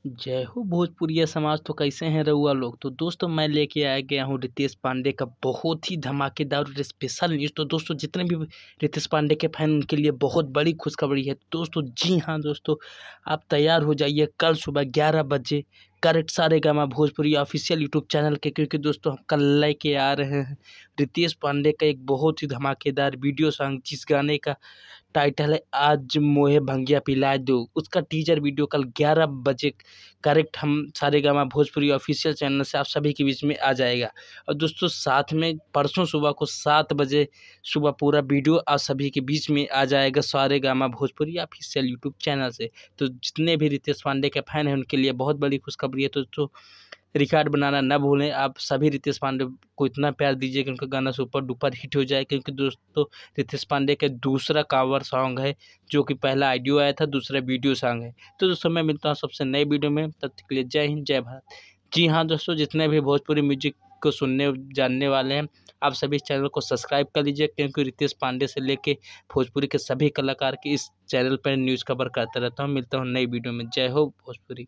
जय हो भोजपुरिया समाज। तो कैसे हैं रउआ लोग। तो दोस्तों मैं लेके आ गया हूँ रितेश पांडे का बहुत ही धमाकेदार और स्पेशल न्यूज़। तो दोस्तों जितने भी रितेश पांडे के फैन उनके लिए बहुत बड़ी खुशखबरी है दोस्तों। जी हाँ दोस्तों, आप तैयार हो जाइए कल सुबह 11 बजे correct Saregama Bhojpuri official YouTube channel के, क्योंकि दोस्तों हम कल लेके आ रहे हैं रितेश पांडे का एक बहुत ही धमाकेदार वीडियो सॉन्ग, जिस गाने का टाइटल है आज मोहे भंगिया पिला दो। उसका टीजर वीडियो कल 11 बजे करेक्ट हम सारेगामा भोजपुरी ऑफिशियल चैनल से आप सभी के बीच में आ जाएगा। और दोस्तों साथ में परसों सुबह को 7 बजे सुबह पूरा वीडियो आप सभी के बीच में आ जाएगा Saregama Bhojpuri official YouTube channel से। तो जितने भी रितेश पांडे के फैन हैं उनके लिए बहुत बड़ी खुशखबरी है। तो दोस्तों रिकॉर्ड बनाना ना भूलें। आप सभी रितेश पांडे को इतना प्यार दीजिए कि उनका गाना सुपर डुपर हिट हो जाए, क्योंकि दोस्तों रितेश पांडे का दूसरा कवर सॉन्ग है, जो कि पहला ऑडियो आया था, दूसरा वीडियो सॉन्ग है। तो दोस्तों मैं मिलता हूँ सबसे नए वीडियो में, तब तक के लिए जय हिंद जय भारत। जी हाँ दोस्तों, जितने भी भोजपुरी म्यूजिक को सुनने जानने वाले हैं आप सभी इस चैनल को सब्सक्राइब कर लीजिए, क्योंकि रितेश पांडे से लेके भोजपुरी के सभी कलाकार की इस चैनल पर न्यूज़ कवर करता रहता हूँ। मिलता हूँ नई वीडियो में। जय हो भोजपुरी।